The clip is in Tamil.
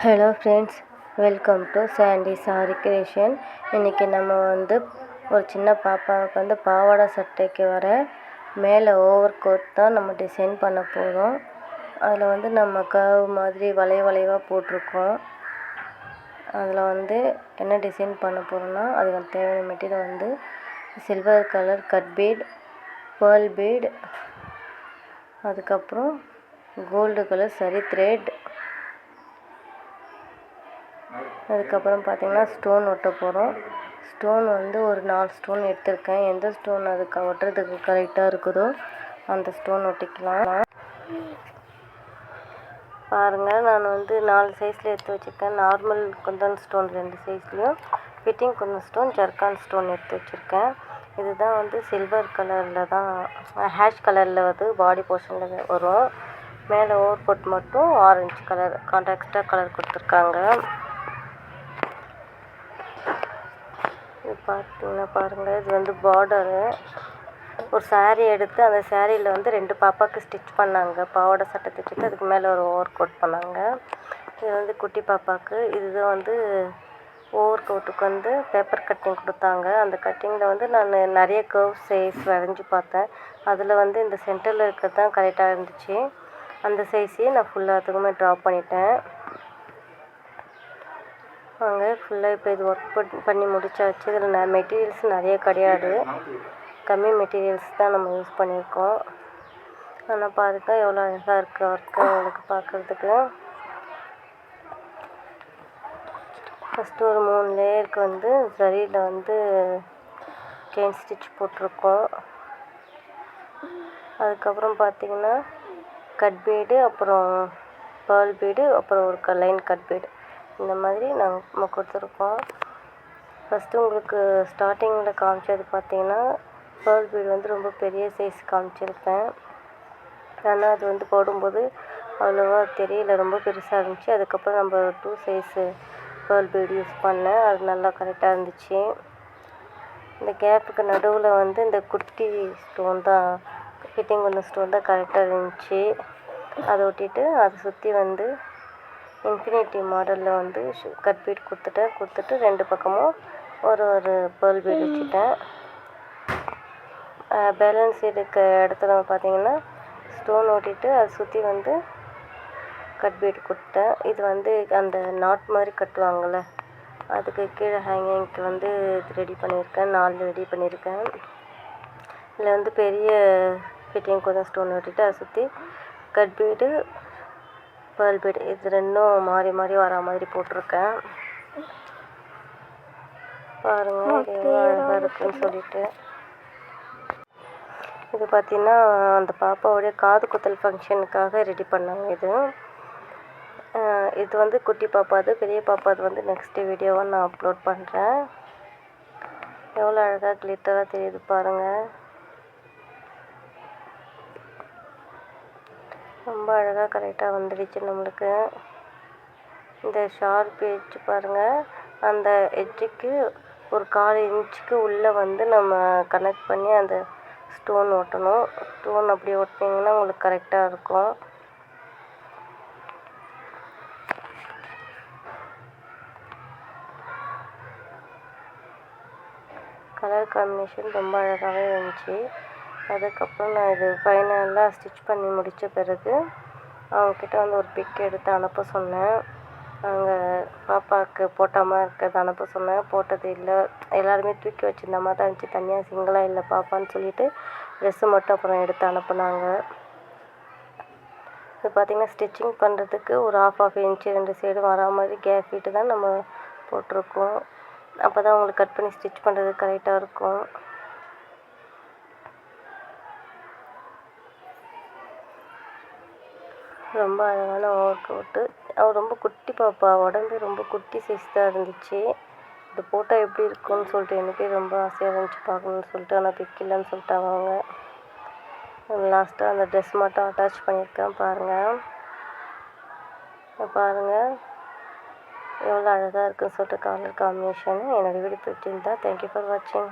Hello friends, welcome to Sandy sari creation. இன்றைக்கி நம்ம ஒரு சின்ன பாப்பாவுக்கு பாவாடை சட்டைக்கு வர மேலே ஓவர் கோட் தான் நம்ம டிசைன் பண்ண போகிறோம். அதில் நம்ம கர்வ் மாதிரி வளைவாக போட்டிருக்கோம். அதில் என்ன டிசைன் பண்ண போகிறோன்னா, அதுக்கு தேவையான material silver colour cut beat, pearl beat, அதுக்கப்புறம் கோல்டு கலர் சரி த்ரெட், அதுக்கப்புறம் பார்த்திங்கன்னா ஸ்டோன் ஒட்ட போகிறோம். ஸ்டோன் ஒரு 4 ஸ்டோன் எடுத்திருக்கேன். எந்த ஸ்டோன் அதுக்கு ஒட்டுறதுக்கு கரெக்டாக இருக்குதோ அந்த ஸ்டோன் ஒட்டிக்கலாம். பாருங்கள், நான் 4 சைஸில் எடுத்து வச்சுருக்கேன். நார்மல் குந்தன் ஸ்டோன் 2 சைஸ்லேயும், fitting kundan stone, zircon stone எடுத்து வச்சுருக்கேன். இதுதான் சில்வர் கலரில் தான், ஹேஷ் கலரில் பாடி போர்ஷனில் வரும். மேலே ஓவர் கோட் மட்டும் ஆரஞ்சு கலர் கான்ட்ராஸ்டாக கலர் கொடுத்துருக்காங்க. இது பாருங்கள், இது பார்டரு. ஒரு சாரீ எடுத்து அந்த சாரியில் 2 பாப்பாவுக்கு ஸ்டிச் பண்ணாங்க. பாவாடை சட்டை தைச்சிட்டு அதுக்கு மேலே ஒரு ஓவர் கோட் பண்ணாங்க. இது குட்டி பாப்பாவுக்கு. இதுதான் ஓவர் கோட்டுக்கு பேப்பர் கட்டிங் கொடுத்தாங்க. அந்த கட்டிங்கில் நான் நிறைய கர்வ் சைஸ் வரைஞ்சி பார்த்தேன். அதில் இந்த சென்டரில் இருக்கிறது தான் கரெக்டாக இருந்துச்சு. அந்த சைஸையே நான் ஃபுல்லாத்துக்குமே ட்ரா பண்ணிட்டேன். ஃபுல்லாக இப்போ இது ஒர்க் பண்ணி முடிச்சாச்சு. இதில் மெட்டீரியல்ஸ் நிறைய கிடையாது, கம்மி மெட்டீரியல்ஸ் தான் நம்ம யூஸ் பண்ணியிருக்கோம். ஆனால் பாருங்க எவ்வளோ அழகாக இருக்குது ஒர்க்கு உங்களுக்கு பார்க்குறதுக்கு. ஃபஸ்ட்டு ஒரு 3 லேயருக்கு சரியில் செயின் ஸ்டிச் போட்டிருக்கோம். அதுக்கப்புறம் பார்த்திங்கன்னா கட் பீடு, அப்புறம் பேர்ல் பீடு, அப்புறம் ஒரு லைன் கட் பீடு, இந்த மாதிரி நம்ம கொடுத்துருக்கோம். ஃபஸ்ட்டு உங்களுக்கு ஸ்டார்டிங்கில் காமிச்சது பார்த்திங்கன்னா பேர்ல் பீடு ரொம்ப பெரிய சைஸ் காமிச்சிருப்பேன். ஆனால் அது போடும்போது அவ்வளோவா தெரியல, ரொம்ப பெருசாக இருந்துச்சு. அதுக்கப்புறம் நம்ம 2 சைஸு பேர்ல் பீடு யூஸ் பண்ணேன். அது நல்லா கரெக்டாக இருந்துச்சு. இந்த கேப்புக்கு நடுவில் இந்த குட்டி ஸ்டோன் தான், ஃபிட்டிங் பண்ண ஸ்டோன் தான் கரெக்டாக இருந்துச்சு. அதை ஒட்டிட்டு அதை சுற்றி இன்ஃபினிட்டி மாடலில் கட் பீட் கொடுத்துட்டு 2 பக்கமும் ஒரு பேர்ல் பீட் வச்சுட்டேன். பேலன்ஸ் இருக்க இடத்துல பார்த்திங்கன்னா ஸ்டோன் ஓட்டிட்டு அதை சுற்றி கட் பீட் கொடுத்தேன். இது அந்த நாட் மாதிரி கட்டுவாங்கள்ல, அதுக்கு கீழே ஹேங்கிங்க்கு ரெடி பண்ணியிருக்கேன். 4 ரெடி பண்ணியிருக்கேன். இதில் பெரிய ஃபிட்டிங் கொஞ்சம் ஸ்டோன் ஓட்டிட்டு அதை சுற்றி கட் பீடு, பேர்ல் பீடு, இது 2ம் மாறி மாறி வர மாதிரி போட்டிருக்கேன். பாருங்கள் இது எவ்வளோ அழகாக இருக்குன்னு சொல்லிட்டு. இது பார்த்திங்கன்னா அந்த பாப்பாவுடைய காது குத்தல் ஃபங்க்ஷனுக்காக ரெடி பண்ணாங்க. இது குட்டி பாப்பா, அது பெரிய பாப்பா. அது நெக்ஸ்ட் வீடியோவை நான் அப்லோட் பண்ணுறேன். எவ்வளோ அழகாக கிளிட்டராக தெரியுது பாருங்கள். ரொம்ப அழகாக கரெக்டாக வந்துடுச்சு நம்மளுக்கு. இந்த ஷார்ப் எட்ஜ் பாருங்கள், அந்த எட்ஜுக்கு ஒரு 1/4 இன்ச்சுக்கு உள்ளே நம்ம கனெக்ட் பண்ணி அந்த ஸ்டோன் ஒட்டணும். ஸ்டோன் அப்படி ஒட்டினீங்கன்னா உங்களுக்கு கரெக்டாக இருக்கும். கலர் காம்பினேஷன் ரொம்ப அழகாகவே இருந்துச்சு. அதுக்கப்புறம் நான் இது ஃபைனலாக ஸ்டிச் பண்ணி முடித்த பிறகு அவங்கக்கிட்ட ஒரு பிக் எடுத்து அனுப்ப சொன்னேன். அவங்க பாப்பாவுக்கு போட்ட மாதிரி இருக்கிறது அனுப்ப சொன்னேன். போட்டது இல்லை, எல்லாருமே தூக்கி வச்சுருந்த மாதிரி தான் இருந்துச்சு. தனியாக சிங்கிளாக இல்லை பாப்பான்னு சொல்லிட்டு ட்ரெஸ்ஸு மட்டும் அப்புறம் எடுத்து அனுப்புனாங்க. இது பார்த்திங்கன்னா ஸ்டிச்சிங் பண்ணுறதுக்கு ஒரு 1/2 இன்ச்சு 2 சைடும் வரா மாதிரி கேப் விட்டு தான் நம்ம போட்டிருக்கோம். அப்போ தான் உங்களுக்கு கட் பண்ணி ஸ்டிச் பண்ணுறதுக்கு கரெக்டாக இருக்கும். ரொம்ப அழகான ஓவர் கோட்டு. அவள் ரொம்ப குட்டி பாப்பா, உடம்பு ரொம்ப குட்டி சைஸ் தான் இருந்துச்சு. இது போட்டால் எப்படி இருக்கும்னு சொல்லிட்டு எனக்கே ரொம்ப ஆசையாக இருந்துச்சு பார்க்கணுன்னு சொல்லிட்டு. ஆனால் பிக் இல்லைன்னு சொல்லிட்டாங்க அவங்க. லாஸ்ட்டாக அந்த ட்ரெஸ் மட்டும் அட்டாச் பண்ணியிருக்கேன் பாருங்கள். எவ்வளோ அழகாக இருக்குன்னு சொல்லிட்டு கலர் காம்பினேஷன். என்னோடய வீடியோ பிடிச்சிருந்தா தேங்க்யூ ஃபார் வாட்சிங்.